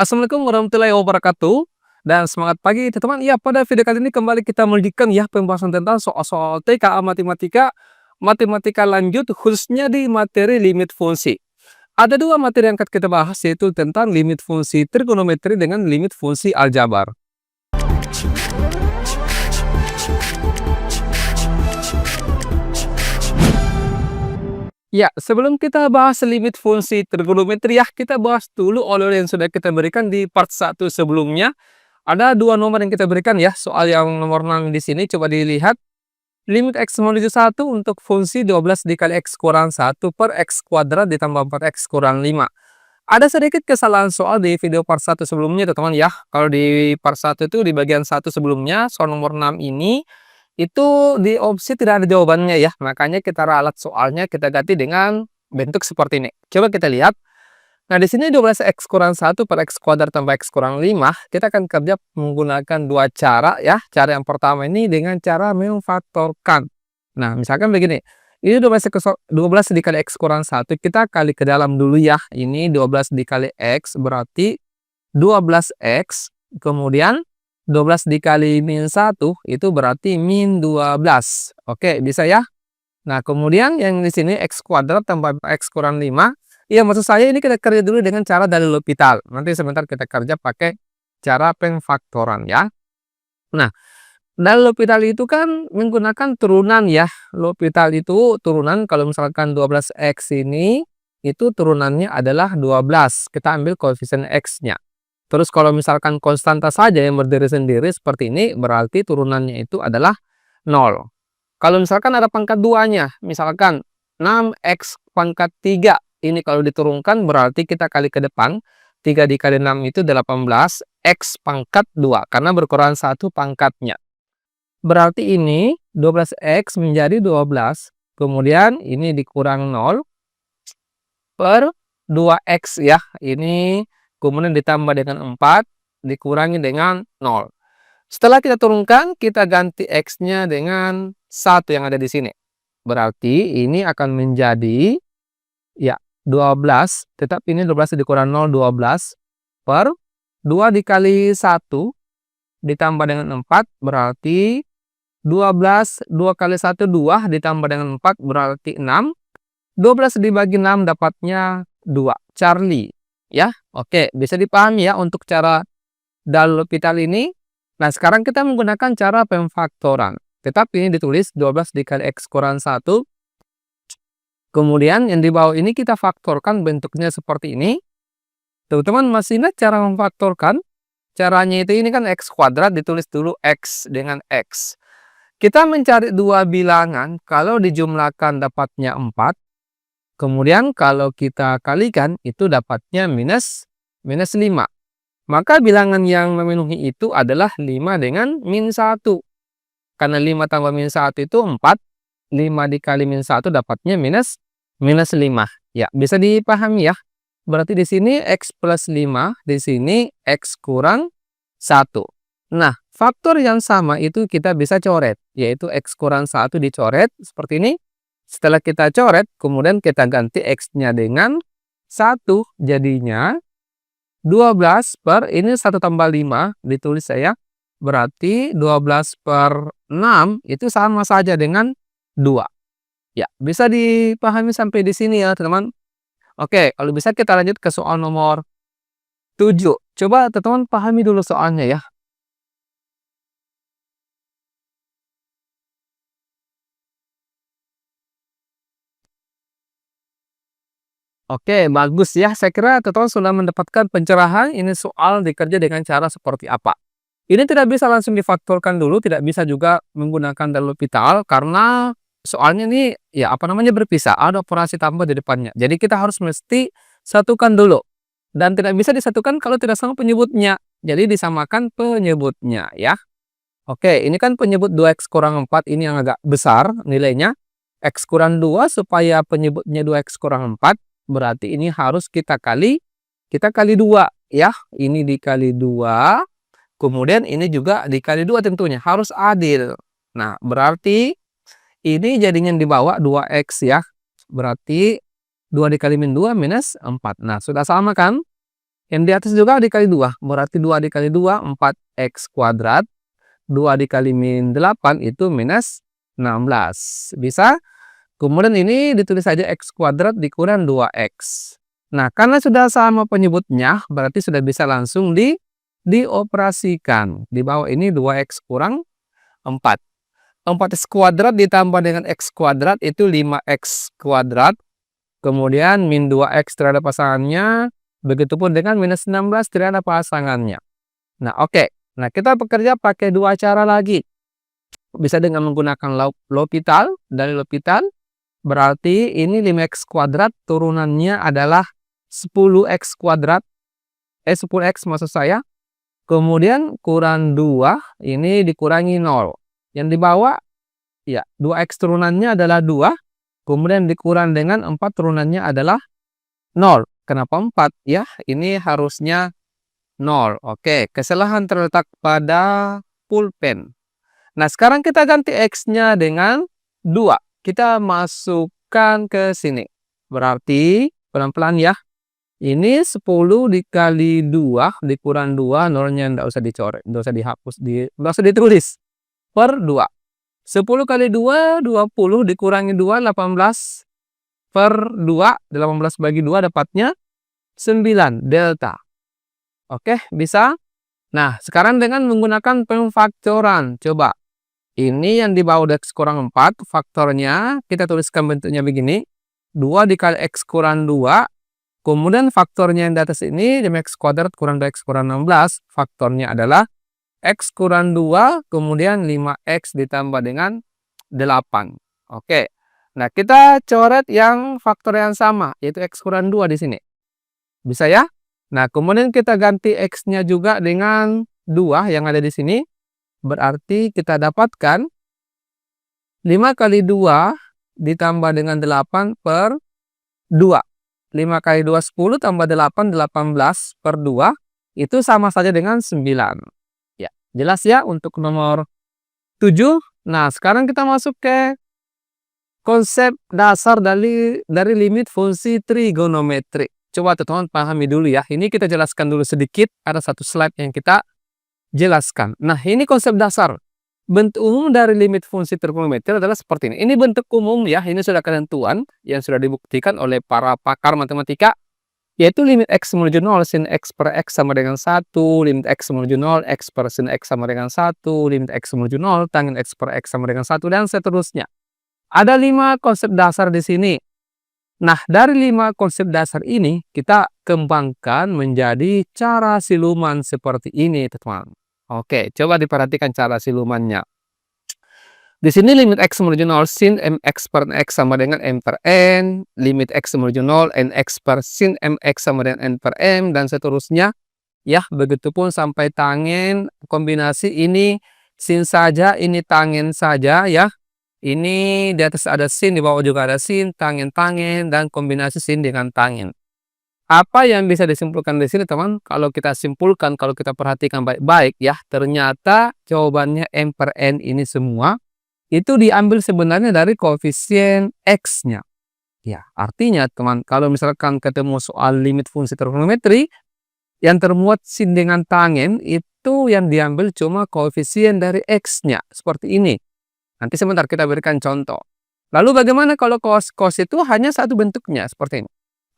Assalamualaikum warahmatullahi wabarakatuh, dan semangat pagi teman-teman. Ya, pada video kali ini kembali kita melanjutkan ya pembahasan tentang soal-soal TKA Matematika, Matematika lanjut khususnya di materi limit fungsi. Ada dua materi yang akan kita bahas, yaitu tentang limit fungsi trigonometri dengan limit fungsi aljabar. Ya, sebelum kita bahas limit fungsi trigonometri ya, kita bahas dulu oleh yang sudah kita berikan di part 1 sebelumnya. Ada dua nomor yang kita berikan ya, soal yang nomor 6 di sini coba dilihat. Limit x menuju 1 untuk fungsi 12 dikali x kurang 1 per x kuadrat ditambah 4x kurang 5. Ada sedikit kesalahan soal di video part 1 sebelumnya teman-teman ya. Kalau di part 1 itu di bagian 1 sebelumnya, soal nomor 6 ini, itu di opsi tidak ada jawabannya ya. Makanya kita ralat soalnya, kita ganti dengan bentuk seperti ini. Coba kita lihat. Nah, di sini 12x kurang 1 per x kuadrat tambah x kurang 5, kita akan kerja menggunakan dua cara ya. Cara yang pertama ini dengan cara memfaktorkan. Nah, misalkan begini. Ini 12 dikali x kurang 1, kita kali ke dalam dulu ya. Ini 12 dikali x berarti 12x, kemudian 12 dikali min 1 itu berarti min 12. Oke, bisa ya? Nah, kemudian yang di sini x kuadrat tambah x kurang 5. Iya, maksud saya ini kita kerja dulu dengan cara dalil L'Hopital. Nanti sebentar kita kerja pakai cara pemfaktoran ya. Nah, dalil L'Hopital itu kan menggunakan turunan ya. L'Hopital itu turunan, kalau misalkan 12x ini, itu turunannya adalah 12. Kita ambil koefisien x-nya. Terus kalau misalkan konstanta saja yang berdiri sendiri seperti ini, berarti turunannya itu adalah 0. Kalau misalkan ada pangkat 2-nya, misalkan 6x pangkat 3, ini kalau diturunkan berarti kita kali ke depan, 3 dikali 6 itu 18, x pangkat 2, karena berkurang 1 pangkatnya. Berarti ini 12x menjadi 12, kemudian ini dikurang 0 per 2x ya. Ini kemudian ditambah dengan 4, dikurangi dengan 0. Setelah kita turunkan, kita ganti x-nya dengan 1 yang ada di sini. Berarti ini akan menjadi ya 12, tetap ini 12 dikurang 0, 12 per 2 dikali 1 ditambah dengan 4 berarti 12, 2 kali 1 2 ditambah dengan 4 berarti 6. 12 dibagi 6 dapatnya 2, Charlie ya. Oke, bisa dipahami ya untuk cara dalil L'Hopital ini. Nah, sekarang kita menggunakan cara pemfaktoran. Tetap ini ditulis 12 dikali x kurang 1. Kemudian yang di bawah ini kita faktorkan, bentuknya seperti ini. Teman-teman masih ingat cara memfaktorkan? Caranya itu ini kan x kuadrat, ditulis dulu x dengan x. Kita mencari dua bilangan, kalau dijumlahkan dapatnya 4. Kemudian kalau kita kalikan itu dapatnya minus 5. Maka bilangan yang memenuhi itu adalah 5 dengan min 1. Karena 5 tambah min 1 itu 4. 5 dikali min 1 dapatnya minus 5. Ya, bisa dipahami ya. Berarti di sini x plus 5, di sini x kurang 1. Nah, faktor yang sama itu kita bisa coret, yaitu x kurang 1 dicoret seperti ini. Setelah kita coret, kemudian kita ganti x-nya dengan 1, jadinya 12 per, ini 1 tambah 5, ditulis saya, berarti 12 per 6 itu sama saja dengan 2. Ya, bisa dipahami sampai di sini ya, teman-teman. Oke, kalau bisa kita lanjut ke soal nomor 7. Coba teman-teman pahami dulu soalnya ya. Oke, bagus ya. Saya kira teman-teman sudah mendapatkan pencerahan ini soal dikerja dengan cara seperti apa. Ini tidak bisa langsung difaktorkan dulu, tidak bisa juga menggunakan dalil L'Hopital karena soalnya ini ya apa namanya berpisah, ada operasi tambah di depannya. Jadi kita harus mesti satukan dulu. Dan tidak bisa disatukan kalau tidak sama penyebutnya. Jadi disamakan penyebutnya ya. Oke, ini kan penyebut 2x kurang 4 ini yang agak besar nilainya. X kurang 2 supaya penyebutnya 2x kurang 4. Berarti ini harus kita kali 2 ya. Ini dikali 2. Kemudian ini juga dikali 2 tentunya. Harus adil. Nah, berarti ini jadinya di bawah 2x ya. Berarti 2 dikali min 2 minus 4. Nah, sudah sama kan? Yang di atas juga dikali 2, berarti 2 dikali 2, 4x kuadrat. 2 dikali min 8 itu minus 16. Bisa? Kemudian ini ditulis saja x kuadrat dikurang 2x. Nah, karena sudah sama penyebutnya, berarti sudah bisa langsung dioperasikan. Di bawah ini 2x kurang 4. 4x kuadrat ditambah dengan x kuadrat itu 5x kuadrat. Kemudian min 2x terhadap pasangannya, begitupun dengan minus 16 terhadap pasangannya. Nah, oke. Nah, kita bekerja pakai dua cara lagi. Bisa dengan menggunakan L'Hopital, dari L'Hopital. Berarti ini 5x kuadrat turunannya adalah 10x kuadrat. 10x maksud saya. Kemudian kurang 2, ini dikurangi 0. Yang di bawah, ya 2x turunannya adalah 2. Kemudian dikurang dengan 4 turunannya adalah 0. Kenapa 4? Ya, ini harusnya 0. Oke, kesalahan terletak pada pulpen. Nah, sekarang kita ganti x-nya dengan 2. Kita masukkan ke sini. Berarti, pelan-pelan ya. Ini 10 dikali 2 dikurang 2, nolnya tidak usah dicoret, tidak usah dihapus, tidak usah ditulis. Per 2. 10 kali 2, 20 dikurangi 2, 18. Per 2, 18 bagi 2 dapatnya 9, delta. Oke, bisa? Nah, sekarang dengan menggunakan pemfaktoran. Coba. Ini yang di bawah x kurang 4, faktornya kita tuliskan bentuknya begini. 2 dikali x kurang 2. Kemudian faktornya yang di atas ini, 5x kuadrat kurang 2x kurang 16. Faktornya adalah x kurang 2, kemudian 5x ditambah dengan 8. Oke. Nah, kita coret yang faktor yang sama, yaitu x kurang 2 di sini. Bisa ya? Nah, kemudian kita ganti x-nya juga dengan 2 yang ada di sini. Berarti kita dapatkan 5 kali 2 ditambah dengan 8 per 2. 5 kali 2, 10 tambah 8, 18 per 2. Itu sama saja dengan 9. Ya, jelas ya untuk nomor 7. Nah, sekarang kita masuk ke konsep dasar dari limit fungsi trigonometri. Coba teman-teman pahami dulu ya. Ini kita jelaskan dulu sedikit. Ada satu slide yang kita jelaskan. Nah, ini konsep dasar. Bentuk umum dari limit fungsi trigonometri adalah seperti ini. Ini bentuk umum ya. Ini sudah ketentuan yang sudah dibuktikan oleh para pakar matematika. Yaitu limit x menuju 0 sin x per x sama dengan 1. Limit x menuju 0 x per sin x sama dengan 1. Limit x menuju 0 tangin x per x sama dengan 1. Dan seterusnya. Ada 5 konsep dasar di sini. Nah, dari 5 konsep dasar ini, kita kembangkan menjadi cara siluman seperti ini, teman-teman. Oke, coba diperhatikan cara silumannya. Di sini limit x menuju 0 sin mx per x sama dengan m per n. Limit x menuju 0 nx per sin mx sama dengan n per m. Dan seterusnya. Ya, begitupun sampai tangen. Kombinasi ini sin saja, ini tangen saja ya. Ini di atas ada sin, di bawah juga ada sin, tangen-tangen, dan kombinasi sin dengan tangen. Apa yang bisa disimpulkan di sini, teman? Kalau kita simpulkan, kalau kita perhatikan baik-baik ya, ternyata jawabannya m per n ini semua itu diambil sebenarnya dari koefisien x-nya. Ya, artinya teman, kalau misalkan ketemu soal limit fungsi trigonometri yang termuat sin dengan tangen, itu yang diambil cuma koefisien dari x-nya, seperti ini. Nanti sebentar kita berikan contoh. Lalu bagaimana kalau cos? Cos itu hanya satu bentuknya, seperti ini.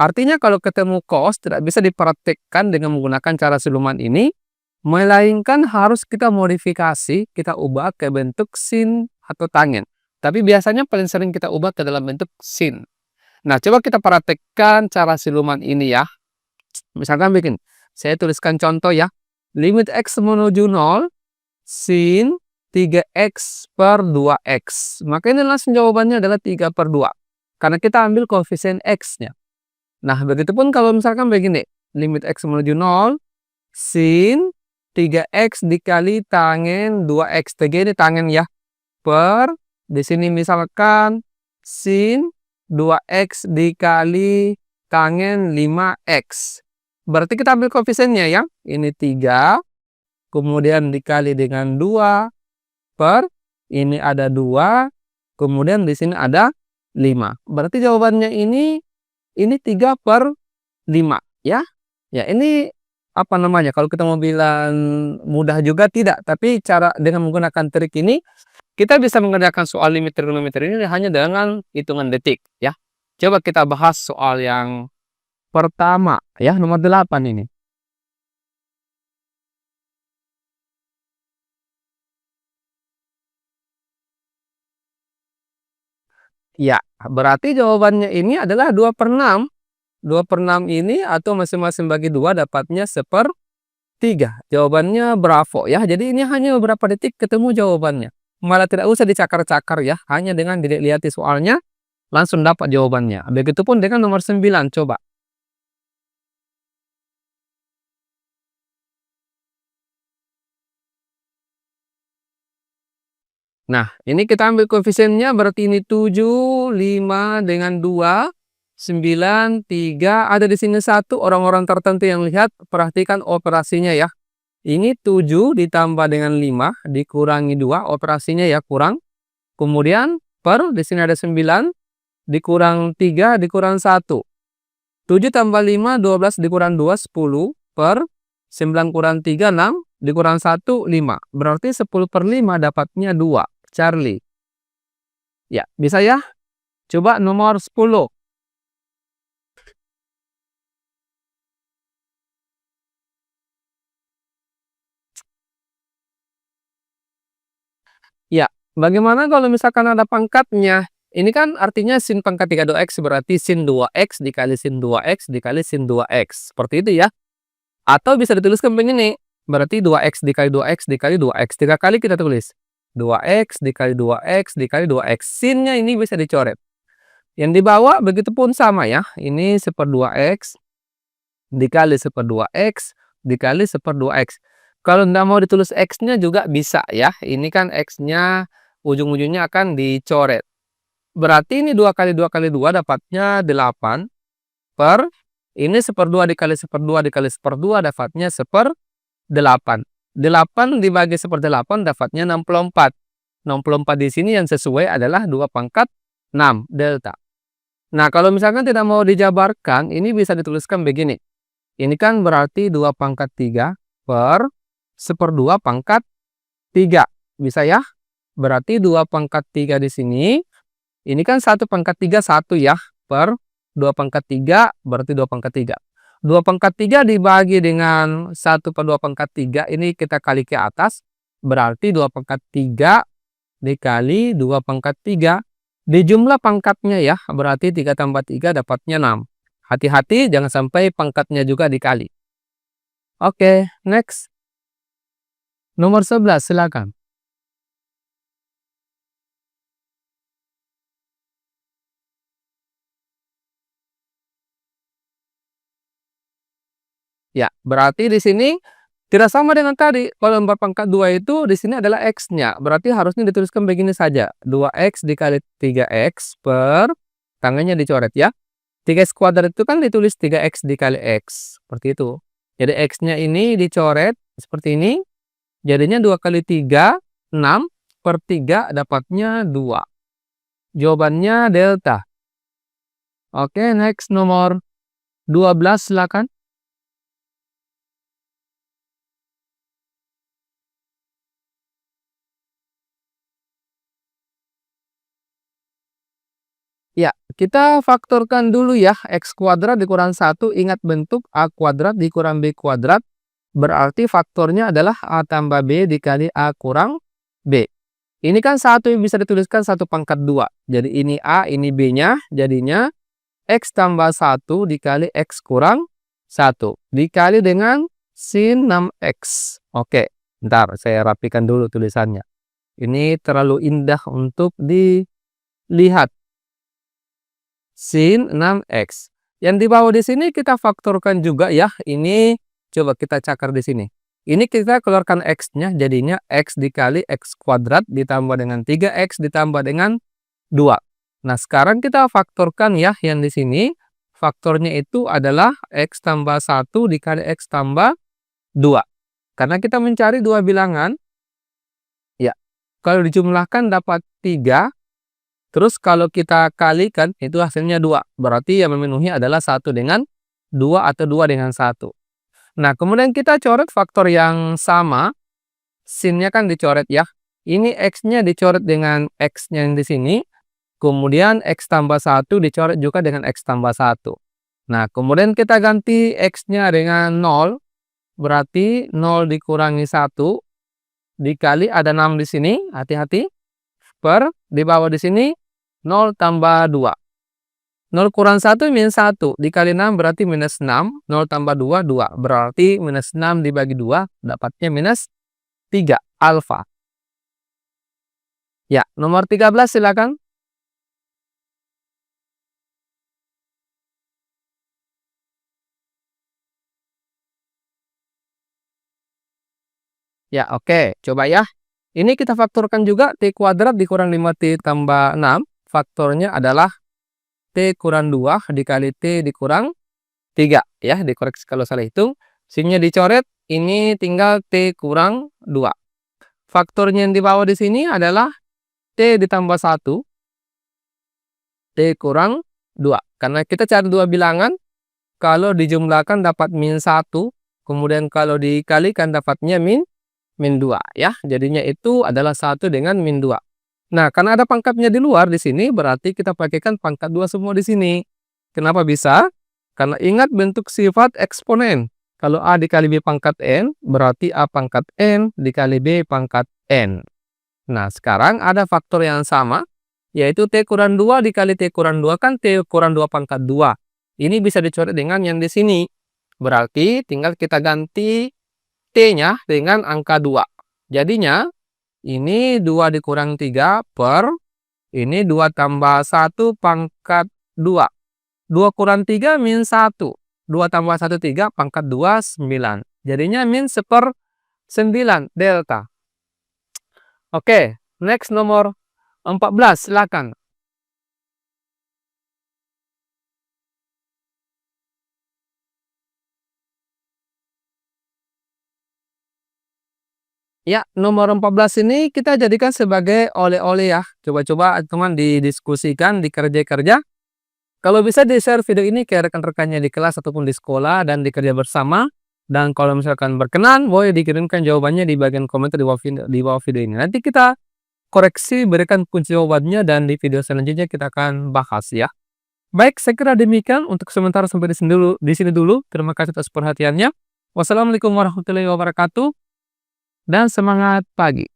Artinya kalau ketemu cos tidak bisa dipraktikkan dengan menggunakan cara siluman ini, melainkan harus kita modifikasi, kita ubah ke bentuk sin atau tangen. Tapi biasanya paling sering kita ubah ke dalam bentuk sin. Nah, coba kita praktikkan cara siluman ini ya. Misalkan bikin, saya tuliskan contoh ya. Limit x menuju 0, sin 3x per 2x. Maka ini langsung jawabannya adalah 3 per 2. Karena kita ambil koefisien x-nya. Nah, begitupun kalau misalkan begini. Limit x menuju 0, sin 3x dikali tangen 2x. 3 ini tangen ya. Per, di sini misalkan, sin 2x dikali tangen 5x. Berarti kita ambil koefisiennya ya. Ini 3, kemudian dikali dengan 2, per, ini ada 2, kemudian di sini ada 5. Berarti jawabannya ini 3 per 5 ya. Ya, ini apa namanya, kalau kita mau bilang mudah juga tidak, tapi cara dengan menggunakan trik ini, kita bisa mengerjakan soal limit trigonometri ini hanya dengan hitungan detik, ya. Coba kita bahas soal yang pertama, ya, nomor 8 ini. Ya, berarti jawabannya ini adalah 2/6. 2/6 ini atau masing-masing bagi 2 dapatnya 1/3. Jawabannya bravo ya. Jadi ini hanya beberapa detik ketemu jawabannya. Malah tidak usah dicakar-cakar ya. Hanya dengan dilihat soalnya langsung dapat jawabannya. Begitupun dengan nomor 9 coba. Nah, ini kita ambil koefisiennya berarti ini 7, 5 dengan 2, 9, 3, ada di sini 1 orang-orang tertentu yang lihat, perhatikan operasinya ya. Ini 7 ditambah dengan 5 dikurangi 2 operasinya ya kurang. Kemudian per di sini ada 9 dikurang 3 dikurang 1. 7 tambah 5 12 dikurang 2 10 per 9 kurang 3 6 dikurang 1 5. Berarti 10/5 dapatnya 2. Charlie. Ya, bisa ya? Coba nomor 10. Ya, bagaimana kalau misalkan ada pangkatnya? Ini kan artinya sin pangkat 32x berarti sin 2x dikali sin 2x dikali sin 2x. Seperti itu ya. Atau bisa dituliskan begini. Berarti 2x dikali 2x dikali 2x. 3 kali kita tulis. 2x dikali 2x dikali 2x. Sinnya ini bisa dicoret. Yang di bawah begitu pun sama ya. Ini 1/2x dikali 1/2x dikali 1/2x. Kalau tidak mau ditulis x-nya juga bisa ya. Ini kan x-nya ujung-ujungnya akan dicoret. Berarti ini 2 kali 2 kali 2 dapatnya 8 per ini 1/2 dikali 1/2 dikali 1/2 dapatnya 1/8. 8 dibagi 1/8 dapatnya 64. 64 di sini yang sesuai adalah 2 pangkat 6 delta. Nah, kalau misalkan tidak mau dijabarkan, ini bisa dituliskan begini. Ini kan berarti 2 pangkat 3 per 1/2 pangkat 3. Bisa ya? Berarti 2 pangkat 3 di sini. Ini kan 1 pangkat 3 1 ya. Per 2 pangkat 3 berarti 2 pangkat 3. 2 pangkat 3 dibagi dengan 1/2 pangkat 3. Ini kita kali ke atas. Berarti 2 pangkat 3 dikali 2 pangkat 3. Di jumlah pangkatnya ya. Berarti 3 tambah 3 dapatnya 6. Hati-hati jangan sampai pangkatnya juga dikali. Oke, next. Nomor 11 silakan. Ya, berarti di sini tidak sama dengan tadi. Kalau 4 pangkat 2 itu di sini adalah x-nya. Berarti harusnya dituliskan begini saja. 2x dikali 3x per tangannya dicoret ya. 3x kuadrat itu kan ditulis 3x dikali x. Seperti itu. Jadi x-nya ini dicoret seperti ini. Jadinya 2 kali 3, 6 per 3 dapatnya 2. Jawabannya delta. Oke, next nomor 12 silakan. Ya, kita faktorkan dulu ya. X kuadrat dikurang 1, ingat bentuk A kuadrat dikurang B kuadrat. Berarti faktornya adalah A tambah B dikali A kurang B. Ini kan 1 yang bisa dituliskan 1 pangkat 2. Jadi ini A, ini B-nya. Jadinya X tambah 1 dikali X kurang 1. Dikali dengan sin 6X. Oke, bentar saya rapikan dulu tulisannya. Ini terlalu indah untuk dilihat. Sin 6x. Yang di bawah di sini kita faktorkan juga ya. Ini coba kita cakar di sini. Ini kita keluarkan x-nya jadinya x dikali x kuadrat ditambah dengan 3x ditambah dengan 2. Nah, sekarang kita faktorkan ya yang di sini. Faktornya itu adalah x tambah 1 dikali x tambah 2. Karena kita mencari dua bilangan. Ya, kalau dijumlahkan dapat 3. Terus kalau kita kalikan itu hasilnya 2. Berarti yang memenuhi adalah 1 dengan 2 atau 2 dengan 1. Nah, kemudian kita coret faktor yang sama, sin-nya kan dicoret ya. Ini X-nya dicoret dengan X-nya yang di sini, kemudian X tambah 1 dicoret juga dengan X tambah 1. Nah, kemudian kita ganti X-nya dengan 0, berarti 0 dikurangi 1, dikali ada 6 di sini, hati-hati, per di bawah di sini 0 tambah 2. 0 kurang 1 minus 1, dikali 6 berarti minus 6, 0 tambah 2, 2. Berarti minus 6 dibagi 2, dapatnya minus 3, alfa. Ya, nomor 13 silakan. Ya, oke. Coba ya. Ini kita faktorkan juga, T kuadrat dikurang 5T tambah 6. Faktornya adalah T kurang 2 dikali T dikurang 3. Ya, dikoreksi kalau salah hitung. Sin-nya dicoret, ini tinggal T kurang 2. Faktornya yang di bawah di sini adalah T ditambah 1, T kurang 2. Karena kita cari dua bilangan, kalau dijumlahkan dapat min 1, kemudian kalau dikalikan dapatnya min 2 ya. Jadinya itu adalah 1 dengan min 2. Nah, karena ada pangkatnya di luar di sini, berarti kita pakaikan pangkat 2 semua di sini. Kenapa bisa? Karena ingat bentuk sifat eksponen. Kalau A dikali B pangkat N, berarti A pangkat N dikali B pangkat N. Nah, sekarang ada faktor yang sama, yaitu T kurang 2 dikali T kurang 2 kan T kurang 2 pangkat 2. Ini bisa dicoret dengan yang di sini. Berarti tinggal kita ganti T-nya dengan angka 2. Jadinya, ini 2 dikurang 3 per, ini 2 tambah 1 pangkat 2. 2 kurang 3 min 1. 2 tambah 1, 3, pangkat 2, 9. Jadinya min 1/9, delta. Oke, next nomor 14, silakan. Ya, nomor 14 ini kita jadikan sebagai oleh-oleh ya. Coba-coba teman didiskusikan, dikerja-kerja. Kalau bisa di-share video ini ke rekan-rekannya di kelas ataupun di sekolah dan dikerja bersama. Dan kalau misalkan berkenan, boleh dikirimkan jawabannya di bagian komentar di bawah video ini. Nanti kita koreksi, berikan kunci jawabannya dan di video selanjutnya kita akan bahas ya. Baik, saya kira demikian untuk sementara sampai di sini dulu. Terima kasih atas perhatiannya. Wassalamualaikum warahmatullahi wabarakatuh dan semangat pagi.